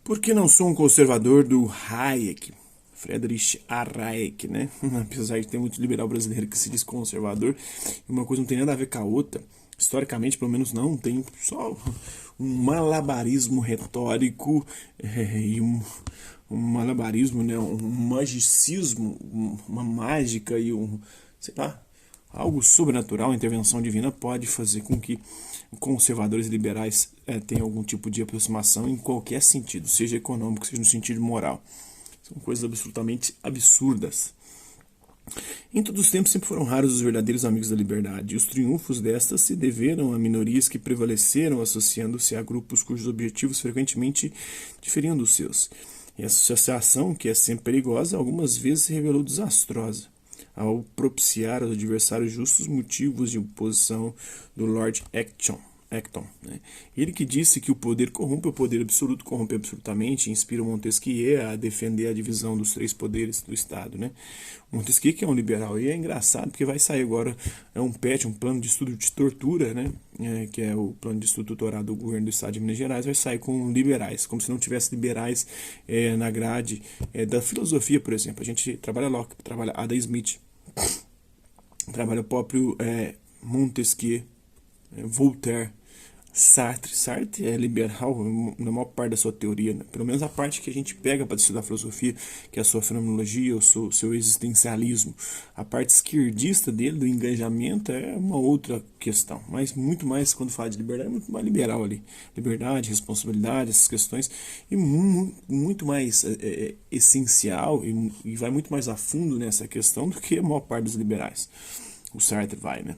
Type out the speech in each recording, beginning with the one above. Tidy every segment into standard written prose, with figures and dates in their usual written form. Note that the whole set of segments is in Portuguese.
Por que não sou um conservador do Hayek? Friedrich Hayek, né? Apesar de ter muito liberal brasileiro que se diz conservador, uma coisa não tem nada a ver com a outra. Historicamente, pelo menos não, tem só um malabarismo retórico e um malabarismo, né? Um magicismo, uma mágica e sei lá, algo sobrenatural, intervenção divina pode fazer com que conservadores e liberais tenham algum tipo de aproximação em qualquer sentido, seja econômico, seja no sentido moral. São coisas absolutamente absurdas. Em todos os tempos sempre foram raros os verdadeiros amigos da liberdade, e os triunfos destas se deveram a minorias que prevaleceram associando-se a grupos cujos objetivos frequentemente diferiam dos seus. E essa associação, que é sempre perigosa, algumas vezes se revelou desastrosa, ao propiciar aos adversários justos motivos de oposição do Lord Acton. Né? Ele que disse que o poder corrompe, o poder absoluto corrompe absolutamente, inspira Montesquieu a defender a divisão dos três poderes do Estado. Né? Montesquieu, que é um liberal, e é engraçado porque vai sair agora um plano de estudo de tortura, né? Que é o plano de estudo tutorado do governo do Estado de Minas Gerais, vai sair com liberais, como se não tivesse liberais na grade da filosofia, por exemplo. A gente trabalha Locke, trabalha Adam Smith, trabalha o próprio Montesquieu, Voltaire, Sartre é liberal na maior parte da sua teoria, né? Pelo menos a parte que a gente pega para estudar filosofia, que é a sua fenomenologia, o seu existencialismo. A parte esquerdista dele, do engajamento, é uma outra questão, mas muito mais, quando fala de liberdade, é muito mais liberal ali. Liberdade, responsabilidade, essas questões, e muito mais essencial e vai muito mais a fundo nessa questão do que a maior parte dos liberais. O Sartre vai, né?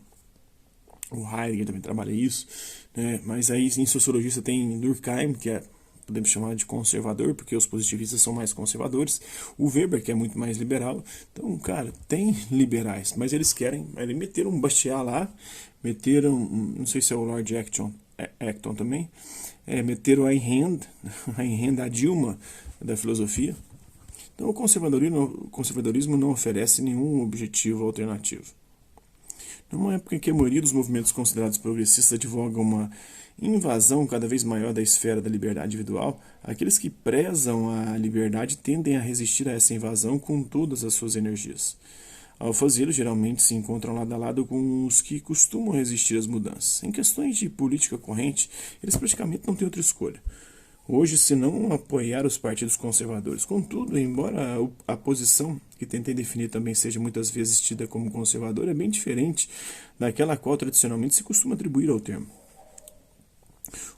O Heidegger também trabalha isso, né? Mas aí em sociologia você tem Durkheim, que podemos chamar de conservador, porque os positivistas são mais conservadores, o Weber, que é muito mais liberal. Então, cara, tem liberais, mas eles meteram um Bastiat lá, meteram, não sei se é o Lord Acton também, meteram a Ayn Rand, a Dilma da filosofia. Então o conservadorismo não oferece nenhum objetivo alternativo. Numa época em que a maioria dos movimentos considerados progressistas advogam uma invasão cada vez maior da esfera da liberdade individual, aqueles que prezam a liberdade tendem a resistir a essa invasão com todas as suas energias. Ao fazê-lo, geralmente se encontram lado a lado com os que costumam resistir às mudanças. Em questões de política corrente, eles praticamente não têm outra escolha hoje se não apoiar os partidos conservadores. Contudo, embora a posição que tentei definir também seja muitas vezes tida como conservadora, é bem diferente daquela a qual tradicionalmente se costuma atribuir ao termo.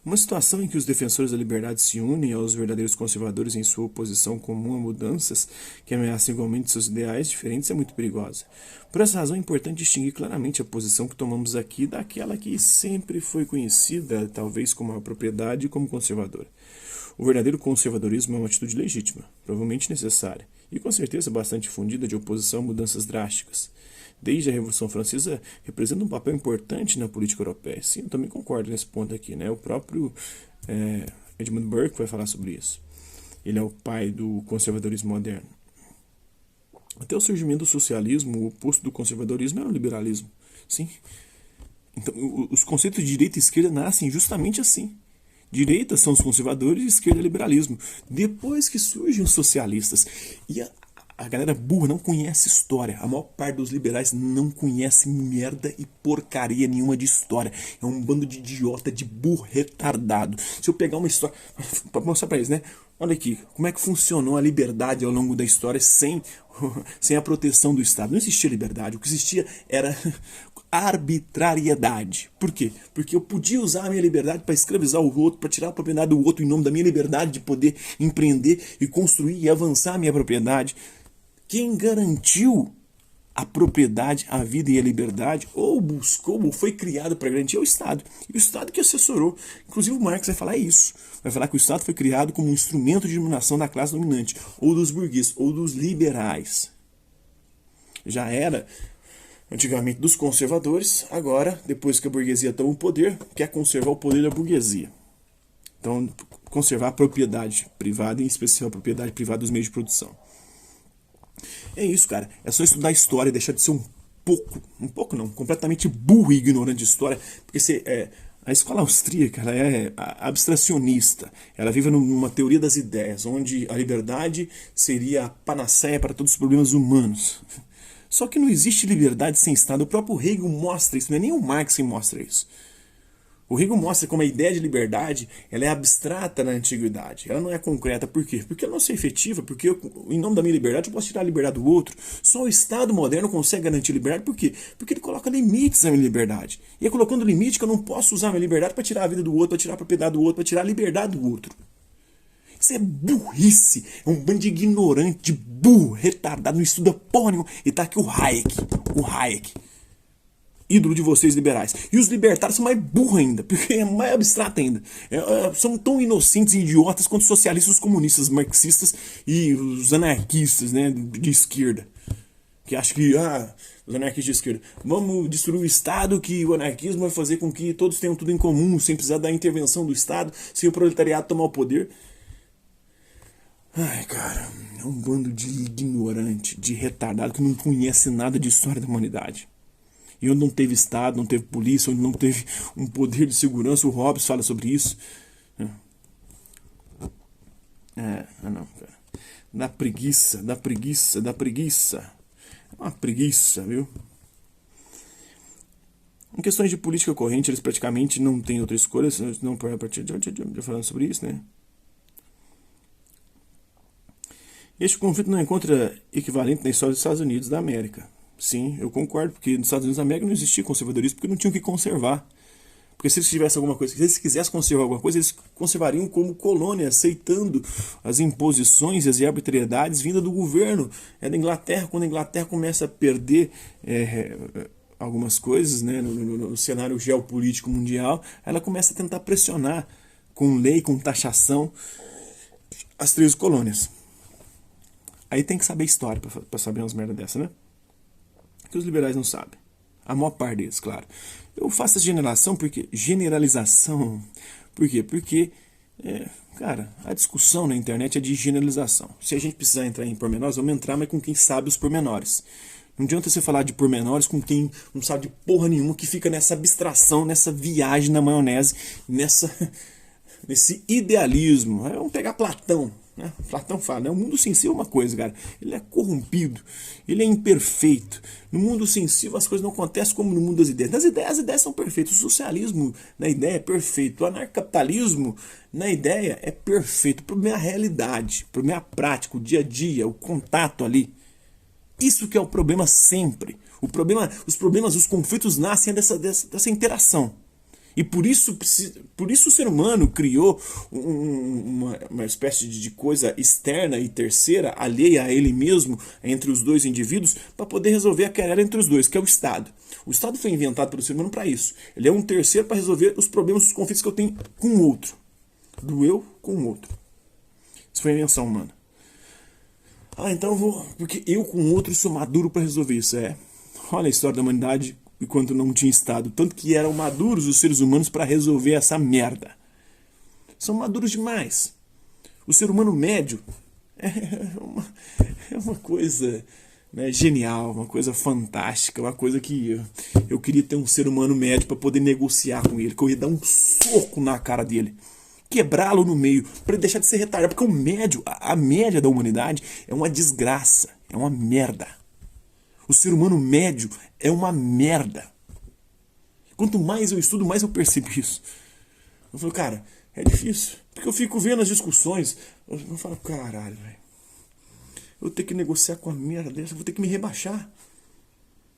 Uma situação em que os defensores da liberdade se unem aos verdadeiros conservadores em sua oposição comum a mudanças que ameaçam igualmente seus ideais diferentes é muito perigosa. Por essa razão é importante distinguir claramente a posição que tomamos aqui daquela que sempre foi conhecida, talvez como a propriedade e como conservadora. O verdadeiro conservadorismo é uma atitude legítima, provavelmente necessária, e com certeza bastante difundida de oposição a mudanças drásticas. Desde a Revolução Francesa, representa um papel importante na política europeia. Sim, eu também concordo nesse ponto aqui, né? O próprio Edmund Burke vai falar sobre isso. Ele é o pai do conservadorismo moderno. Até o surgimento do socialismo, o oposto do conservadorismo é o liberalismo. Sim. Então, os conceitos de direita e esquerda nascem justamente assim. Direita são os conservadores e esquerda é o liberalismo. Depois que surgem os socialistas. E a galera burra não conhece história. A maior parte dos liberais não conhece merda e porcaria nenhuma de história. É um bando de idiota, de burro retardado. Se eu pegar uma história pra mostrar pra eles, né? Olha aqui, como é que funcionou a liberdade ao longo da história sem a proteção do Estado. Não existia liberdade, o que existia era arbitrariedade. Por quê? Porque eu podia usar a minha liberdade para escravizar o outro, para tirar a propriedade do outro em nome da minha liberdade de poder empreender e construir e avançar a minha propriedade. Quem garantiu a propriedade, a vida e a liberdade, ou buscou, ou foi criado para garantir, é o Estado. E o Estado que assessorou. Inclusive o Marx vai falar isso. Vai falar que o Estado foi criado como um instrumento de dominação da classe dominante, ou dos burgueses, ou dos liberais. Já era antigamente dos conservadores, agora, depois que a burguesia toma o poder, quer conservar o poder da burguesia. Então, conservar a propriedade privada, em especial a propriedade privada dos meios de produção. É isso, cara. É só estudar história e deixar de ser completamente burro e ignorante de história, porque A escola austríaca ela é abstracionista. Ela vive numa teoria das ideias, onde a liberdade seria a panaceia para todos os problemas humanos. Só que não existe liberdade sem Estado. O próprio Hegel mostra isso, não é nem o Marx que mostra isso. O Hegel mostra como a ideia de liberdade ela é abstrata na antiguidade. Ela não é concreta. Por quê? Porque ela não é efetiva. Porque em nome da minha liberdade eu posso tirar a liberdade do outro. Só o Estado moderno consegue garantir liberdade. Por quê? Porque ele coloca limites à minha liberdade. E é colocando limite que eu não posso usar a minha liberdade para tirar a vida do outro, para tirar a propriedade do outro, para tirar a liberdade do outro. Isso é burrice. É um bando de ignorante, de burro, retardado, não estuda porra nenhuma. E tá aqui o Hayek. O Hayek. Ídolo de vocês liberais. E os libertários são mais burros ainda, porque é mais abstrato ainda. São tão inocentes e idiotas quanto os socialistas, os comunistas, os marxistas e os anarquistas, né, de esquerda. Que acham que, os anarquistas de esquerda, vamos destruir o Estado, que o anarquismo vai fazer com que todos tenham tudo em comum, sem precisar da intervenção do Estado, sem o proletariado tomar o poder. Ai, cara, é um bando de ignorante, de retardado, que não conhece nada de história da humanidade. E onde não teve Estado, não teve polícia, onde não teve um poder de segurança, o Hobbes fala sobre isso. Não, cara. Dá preguiça. É uma preguiça, viu? Em questões de política corrente, eles praticamente não têm outra escolha, não a partir de já falando sobre isso, né? Este conflito não encontra equivalente na história dos Estados Unidos da América. Sim, eu concordo, porque nos Estados Unidos da América não existia conservadorismo, porque não tinham o que conservar. Porque se eles tivessem alguma coisa, se eles quisessem conservar alguma coisa, eles conservariam como colônia, aceitando as imposições e as arbitrariedades vindas do governo. É da Inglaterra, quando a Inglaterra começa a perder algumas coisas, né, no cenário geopolítico mundial, ela começa a tentar pressionar com lei, com taxação, as 13 colônias. Aí tem que saber história para saber umas merda dessa, né? Que os liberais não sabem. A maior parte deles, claro. Eu faço essa generalização. Por quê? Porque, cara, a discussão na internet é de generalização. Se a gente precisar entrar em pormenores, vamos entrar, mas com quem sabe os pormenores. Não adianta você falar de pormenores com quem não sabe de porra nenhuma, que fica nessa abstração, nessa viagem na maionese, nesse idealismo. Vamos pegar Platão. Platão fala, né? O mundo sensível é uma coisa, cara. Ele é corrompido, ele é imperfeito. No mundo sensível as coisas não acontecem como no mundo das ideias. Nas ideias, as ideias são perfeitas. O socialismo na ideia é perfeito. O anarcapitalismo na ideia é perfeito. Para minha realidade, para minha prática, o dia a dia, o contato ali. Isso que é o problema sempre. Os conflitos nascem dessa interação. E por isso o ser humano criou uma espécie de coisa externa e terceira, alheia a ele mesmo, entre os dois indivíduos, para poder resolver a querela entre os dois, que é o Estado. O Estado foi inventado pelo ser humano para isso. Ele é um terceiro para resolver os problemas, os conflitos que eu tenho com o outro. Do eu com o outro. Isso foi a invenção humana. Então eu vou... Porque eu com o outro sou maduro para resolver isso. Olha a história da humanidade... enquanto não tinha Estado. Tanto que eram maduros os seres humanos para resolver essa merda. São maduros demais. O ser humano médio é uma coisa, né, genial, uma coisa fantástica, uma coisa que eu queria ter um ser humano médio para poder negociar com ele, que eu ia dar um soco na cara dele. Quebrá-lo no meio, para ele deixar de ser retardado. Porque o médio, a média da humanidade é uma desgraça, é uma merda. O ser humano médio é uma merda. Quanto mais eu estudo, mais eu percebo isso. Eu falo, cara, é difícil. Porque eu fico vendo as discussões. Eu falo, caralho, velho. Eu vou ter que negociar com a merda dessa. Eu vou ter que me rebaixar.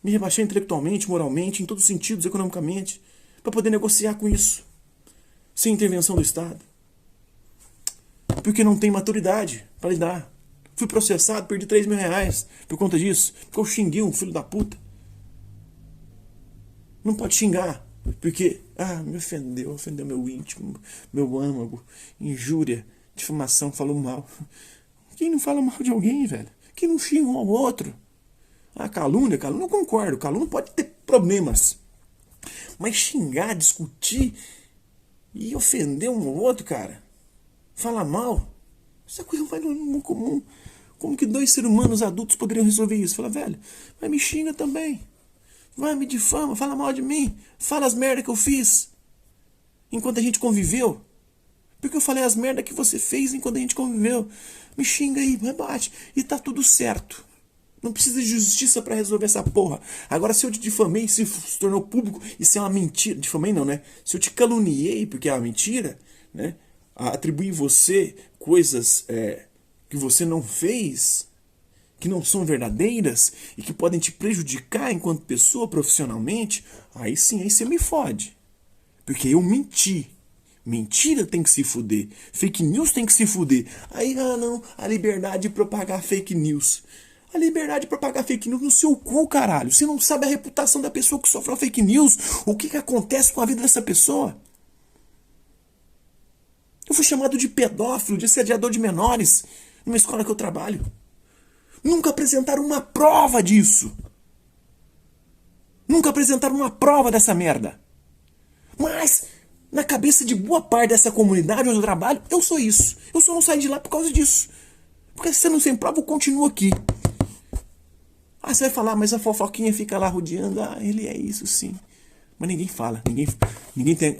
Me rebaixar intelectualmente, moralmente, em todos os sentidos, economicamente. Para poder negociar com isso. Sem intervenção do Estado. Porque não tem maturidade para lidar. Fui processado, perdi 3 mil reais por conta disso. Porque eu xinguei um filho da puta. Não pode xingar. Porque, me ofendeu meu íntimo, meu âmago, injúria, difamação, falou mal. Quem não fala mal de alguém, velho? Quem não xinga um ao outro? Calúnia, eu concordo. Calúnia pode ter problemas. Mas xingar, discutir e ofender um ao outro, cara, falar mal, essa coisa vai no comum. Como que 2 seres humanos adultos poderiam resolver isso? Fala, velho, vai me xinga também. Vai, me difama, fala mal de mim. Fala as merdas que eu fiz. enquanto a gente conviveu. Porque eu falei as merdas que você fez enquanto a gente conviveu. Me xinga aí, rebate. E tá tudo certo. Não precisa de justiça pra resolver essa porra. Agora, se eu te difamei, se tornou público, isso é uma mentira. Difamei não, né? Se eu te caluniei porque é uma mentira, né? Atribuir você coisas que você não fez, que não são verdadeiras e que podem te prejudicar enquanto pessoa profissionalmente, aí sim, aí você me fode. Porque eu menti. Mentira tem que se fuder. Fake news tem que se fuder. Aí, não, a liberdade de propagar fake news. A liberdade de propagar fake news no seu cu, caralho. Você não sabe a reputação da pessoa que sofreu fake news. O que acontece com a vida dessa pessoa? Eu fui chamado de pedófilo, de assediador de menores numa escola que eu trabalho. Nunca apresentaram uma prova disso. Nunca apresentaram uma prova dessa merda. Mas, na cabeça de boa parte dessa comunidade onde eu trabalho, eu sou isso. Eu só não saí de lá por causa disso. Porque se você não tem prova, eu continuo aqui. Você vai falar, mas a fofoquinha fica lá rodeando. Ele é isso sim. Mas ninguém fala. Ninguém tem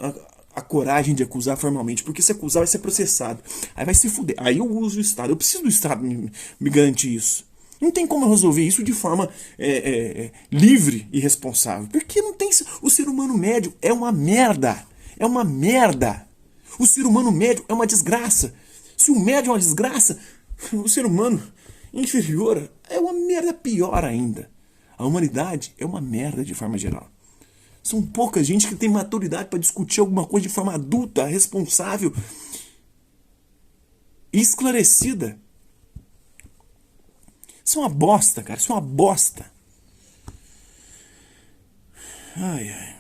a coragem de acusar formalmente. Porque se acusar vai ser processado. Aí vai se fuder. Aí eu uso o Estado. Eu preciso do Estado me garantir isso. Não tem como eu resolver isso de forma livre e responsável. Porque não tem. O ser humano médio é uma merda. É uma merda. O ser humano médio é uma desgraça. Se o médio é uma desgraça, o ser humano inferior é uma merda pior ainda. A humanidade é uma merda de forma geral. São pouca gente que tem maturidade para discutir alguma coisa de forma adulta, responsável e esclarecida. Isso é uma bosta, cara. Isso é uma bosta. Ai.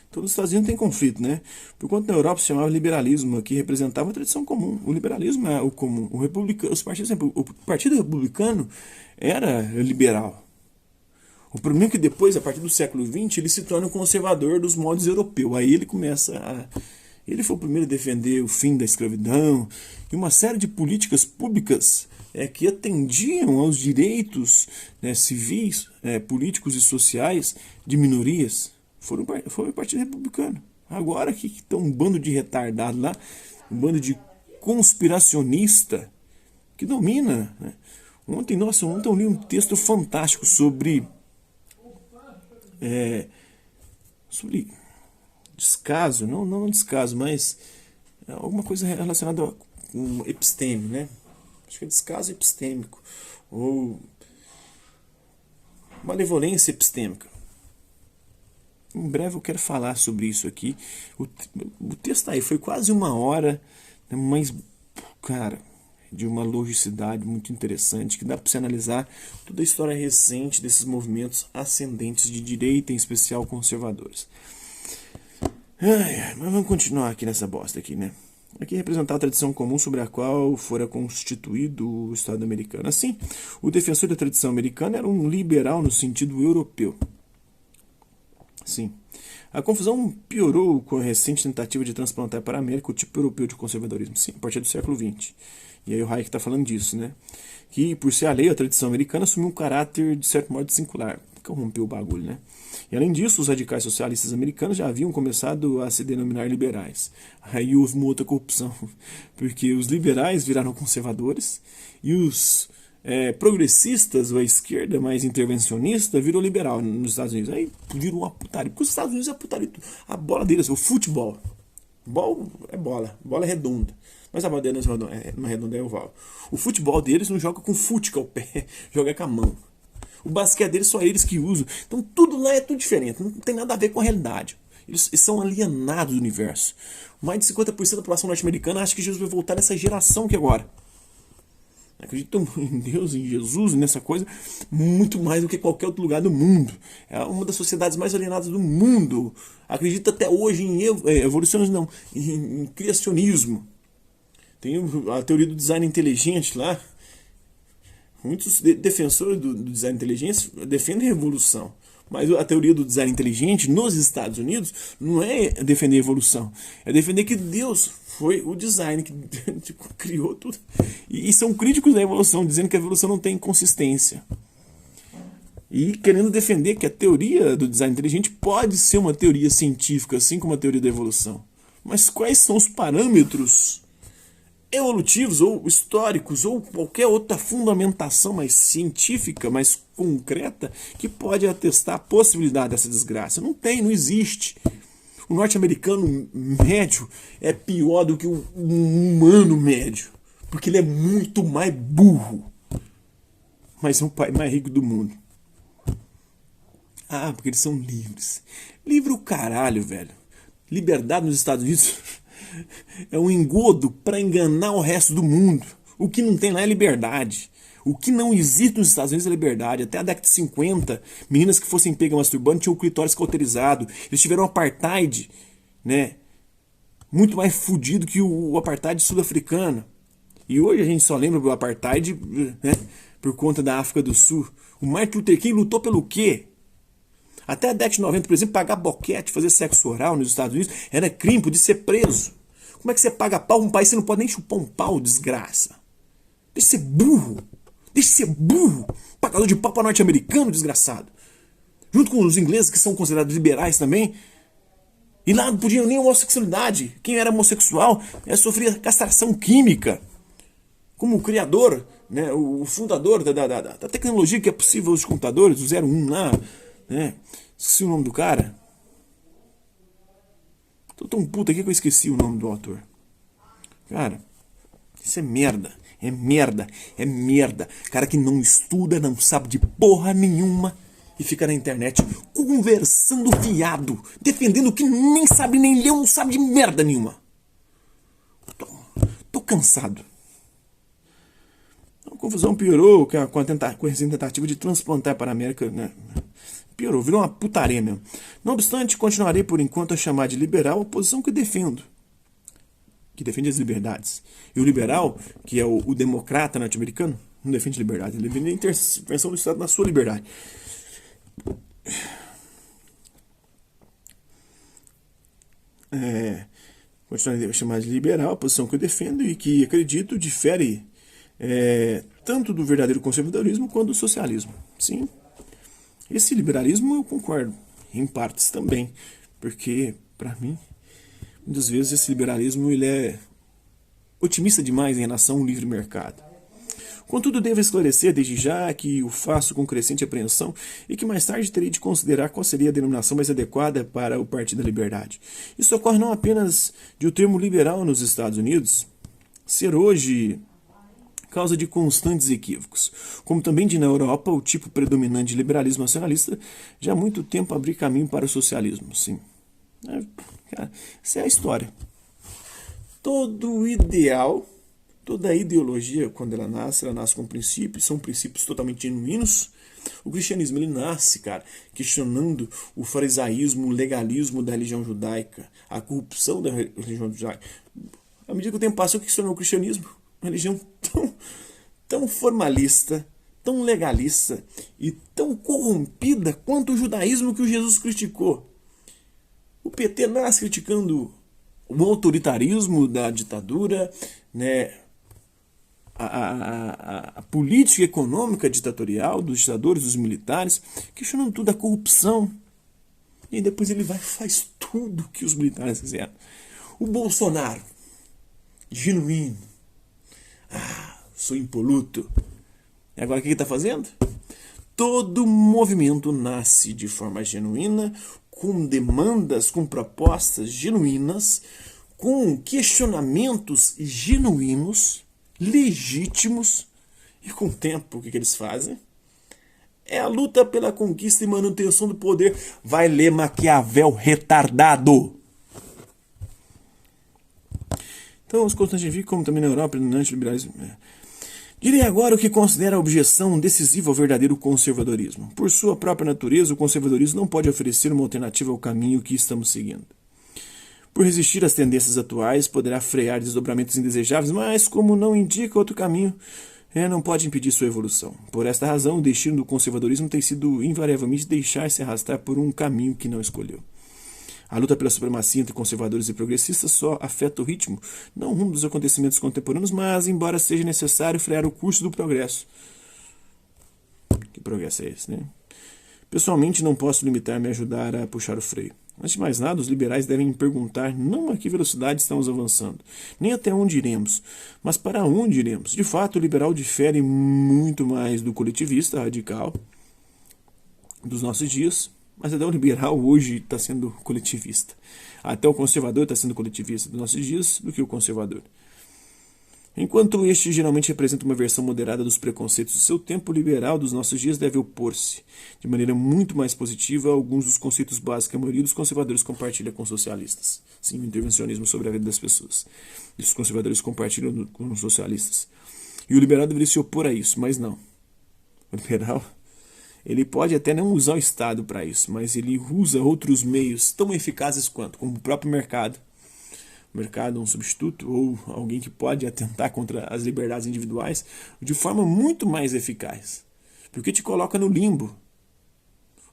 Todos os Estados Unidos tem conflito, né? Por quanto na Europa se chamava liberalismo, que representava a tradição comum. O liberalismo é o comum. Os partidos, o Partido Republicano era liberal. O problema é que depois, a partir do século XX, ele se torna um conservador dos modos europeus. Aí ele começa a... Ele foi o primeiro a defender o fim da escravidão e uma série de políticas públicas que atendiam aos direitos civis, políticos e sociais de minorias. Foi o Partido Republicano. Agora que estão um bando de retardado lá, um bando de conspiracionista que domina. Né? Ontem eu li um texto fantástico sobre descaso, não descaso, mas alguma coisa relacionada com episteme, né? Acho que é descaso epistêmico ou malevolência epistêmica. Em breve eu quero falar sobre isso aqui. O texto aí foi quase 1 hora, mas, cara, de uma logicidade muito interessante, que dá para você analisar toda a história recente desses movimentos ascendentes de direita, em especial conservadores. Mas vamos continuar aqui nessa bosta aqui, né? Aqui representar a tradição comum sobre a qual fora constituído o Estado americano. Assim, o defensor da tradição americana era um liberal no sentido europeu. Sim. A confusão piorou com a recente tentativa de transplantar para a América o tipo europeu de conservadorismo. Sim, a partir do século XX. E aí o Hayek está falando disso, né? Que, por ser alheio à tradição americana, assumiu um caráter, de certo modo, singular. Corrompeu o bagulho, né? E além disso, os radicais socialistas americanos já haviam começado a se denominar liberais. Aí houve uma outra corrupção, porque os liberais viraram conservadores e os progressistas, ou a esquerda mais intervencionista, virou liberal nos Estados Unidos. Aí virou uma putaria, porque os Estados Unidos é putaria. A bola deles, o futebol. Bola é redonda. Mas a bola deles não é redonda, é oval. O futebol deles não joga com fute, que é o pé, joga com a mão. O basquete deles só eles que usam. Então tudo lá é tudo diferente, não tem nada a ver com a realidade. Eles são alienados do universo. Mais de 50% da população norte-americana acha que Jesus vai voltar nessa geração que agora. Acreditam em Deus, em Jesus, nessa coisa, muito mais do que qualquer outro lugar do mundo. É uma das sociedades mais alienadas do mundo. Acredita até hoje em evolucionismo, não, em criacionismo. Tem a teoria do design inteligente lá. Muitos defensores do design inteligente defendem a evolução. Mas a teoria do design inteligente nos Estados Unidos não é defender a evolução. É defender que Deus foi o design que criou tudo. E são críticos da evolução, dizendo que a evolução não tem consistência. E querendo defender que a teoria do design inteligente pode ser uma teoria científica, assim como a teoria da evolução. Mas quais são os parâmetros evolutivos ou históricos ou qualquer outra fundamentação mais científica, mais concreta, que pode atestar a possibilidade dessa desgraça? Não tem, não existe. O norte-americano médio é pior do que o humano médio, porque ele é muito mais burro, mas é o pai mais rico do mundo. Ah, porque eles são livres. Livre o caralho, velho. Liberdade nos Estados Unidos é um engodo para enganar o resto do mundo. O que não tem lá é liberdade. O que não existe nos Estados Unidos é liberdade. Até a década de 50, meninas que fossem pegas masturbando tinham o clitóris cauterizado. Eles tiveram um apartheid, né? Muito mais fudido que o apartheid sul-africano. E hoje a gente só lembra do apartheid, né, por conta da África do Sul. O Martin Luther King lutou pelo quê? Até a década de 90, por exemplo, pagar boquete, fazer sexo oral nos Estados Unidos era crime, podia ser preso. Como é que você paga pau num país que você não pode nem chupar um pau, desgraça? Deixa de ser burro. Deixa de ser burro. Pagador de pau para norte-americano, desgraçado. Junto com os ingleses, que são considerados liberais também. E lá não podiam nem homossexualidade. Quem era homossexual sofria castração química. Como o criador, né, o fundador da tecnologia que é possível os computadores, o 01 lá, né? Esqueci o nome do cara. Tô tão puta aqui que eu esqueci o nome do autor. Cara, isso é merda. É merda. É merda. Cara que não estuda, não sabe de porra nenhuma e fica na internet conversando fiado, defendendo que nem sabe nem ler, não sabe de merda nenhuma. Tô cansado. A confusão piorou com a recente tentativa de transplantar para a América, né? Piorou, virou uma putaria mesmo. Não obstante, continuarei por enquanto a chamar de liberal a posição que defendo, que defende as liberdades. E o liberal, que é o democrata norte-americano, não defende liberdade, ele defende a intervenção do Estado na sua liberdade. Continuarei a chamar de liberal a posição que eu defendo e que acredito difere tanto do verdadeiro conservadorismo quanto do socialismo. Sim. Esse liberalismo eu concordo, em partes também, porque, para mim, muitas vezes esse liberalismo ele é otimista demais em relação ao livre mercado. Contudo, devo esclarecer desde já que o faço com crescente apreensão e que mais tarde terei de considerar qual seria a denominação mais adequada para o Partido da Liberdade. Isso ocorre não apenas de o termo liberal nos Estados Unidos ser hoje causa de constantes equívocos, como também de na Europa o tipo predominante de liberalismo nacionalista já há muito tempo abrir caminho para o socialismo. Sim, cara, essa é a história. Todo ideal, toda ideologia, quando ela nasce com princípios, são princípios totalmente genuínos. O cristianismo ele nasce, cara, questionando o farisaísmo, o legalismo da religião judaica, a corrupção da religião judaica. À medida que o tempo passa, o que se tornou o cristianismo? Uma religião tão formalista, tão legalista e tão corrompida quanto o judaísmo que o Jesus criticou. O PT nasce criticando o autoritarismo da ditadura, né, a política econômica ditatorial dos ditadores, dos militares, questionando tudo, a corrupção. E depois ele vai e faz tudo que os militares fizeram. O Bolsonaro, genuíno. Sou impoluto. E agora o que ele está fazendo? Todo movimento nasce de forma genuína, com demandas, com propostas genuínas, com questionamentos genuínos, legítimos. E com o tempo, o que eles fazem? É a luta pela conquista e manutenção do poder. Vai ler Maquiavel, retardado! Então, os constantinos, como também na Europa, no anti-liberalismo. Direi agora o que considera a objeção decisiva ao verdadeiro conservadorismo. Por sua própria natureza, o conservadorismo não pode oferecer uma alternativa ao caminho que estamos seguindo. Por resistir às tendências atuais, poderá frear desdobramentos indesejáveis, mas, como não indica outro caminho, não pode impedir sua evolução. Por esta razão, o destino do conservadorismo tem sido invariavelmente deixar-se arrastar por um caminho que não escolheu. A luta pela supremacia entre conservadores e progressistas só afeta o ritmo, não o rumo dos acontecimentos contemporâneos, mas, embora seja necessário frear o curso do progresso. Que progresso é esse, né? Pessoalmente, não posso limitar-me a ajudar a puxar o freio. Antes de mais nada, os liberais devem perguntar não a que velocidade estamos avançando, nem até onde iremos, mas para onde iremos. De fato, o liberal difere muito mais do coletivista radical dos nossos dias, mas até o liberal hoje está sendo coletivista. Até o conservador está sendo coletivista dos nossos dias do que o conservador. Enquanto este geralmente representa uma versão moderada dos preconceitos do seu tempo, o liberal dos nossos dias deve opor-se, de maneira muito mais positiva, a alguns dos conceitos básicos que a maioria dos conservadores compartilha com os socialistas. Sim, o intervencionismo sobre a vida das pessoas. E os conservadores compartilham com os socialistas. E o liberal deveria se opor a isso, mas não. O liberal, ele pode até não usar o Estado para isso, mas ele usa outros meios tão eficazes quanto, como o próprio mercado, um substituto ou alguém que pode atentar contra as liberdades individuais de forma muito mais eficaz, porque te coloca no limbo.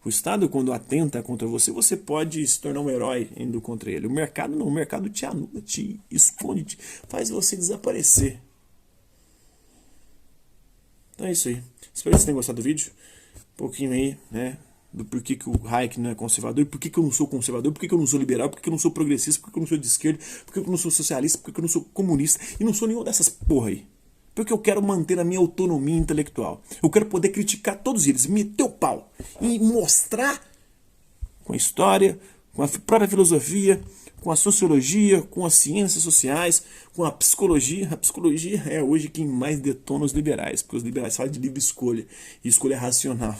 O Estado, quando atenta contra você, você pode se tornar um herói indo contra ele. O mercado não, o mercado te anula, te esconde, faz você desaparecer. Então é isso aí. Espero que vocês tenham gostado do vídeo. Um pouquinho aí, né, do porquê que o Hayek não é conservador, porquê que eu não sou conservador, porquê que eu não sou liberal, porquê que eu não sou progressista, porquê que eu não sou de esquerda, porquê que eu não sou socialista, porquê que eu não sou comunista e não sou nenhuma dessas porra aí. Porque eu quero manter a minha autonomia intelectual. Eu quero poder criticar todos eles, meter o pau e mostrar com a história, com a própria filosofia, com a sociologia, com as ciências sociais, com a psicologia. A psicologia é hoje quem mais detona os liberais, porque os liberais falam de livre escolha, e escolha é racional.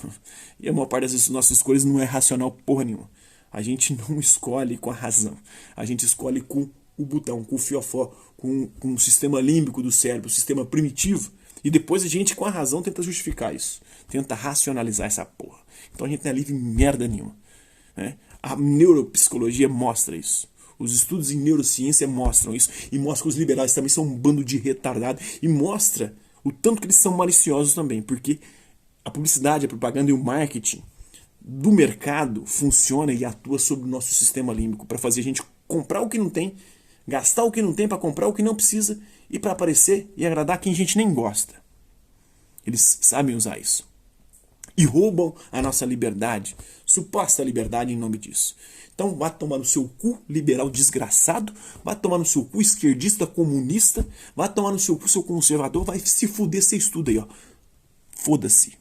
E a maior parte das nossas escolhas não é racional porra nenhuma. A gente não escolhe com a razão, a gente escolhe com o botão, com o fiofó, com o sistema límbico do cérebro, o sistema primitivo, e depois a gente com a razão tenta justificar isso, tenta racionalizar essa porra. Então a gente não é livre merda nenhuma, né? A neuropsicologia mostra isso. Os estudos em neurociência mostram isso. E mostra que os liberais também são um bando de retardado. E mostra o tanto que eles são maliciosos também. Porque a publicidade, a propaganda e o marketing do mercado funciona e atua sobre o nosso sistema límbico para fazer a gente comprar o que não tem, gastar o que não tem para comprar o que não precisa e para aparecer e agradar quem a gente nem gosta. Eles sabem usar isso. E roubam a nossa liberdade, suposta liberdade em nome disso. Então vá tomar no seu cu, liberal desgraçado, vá tomar no seu cu, esquerdista comunista, vá tomar no seu cu, seu conservador, vai se fuder, você estuda aí, ó. Foda-se.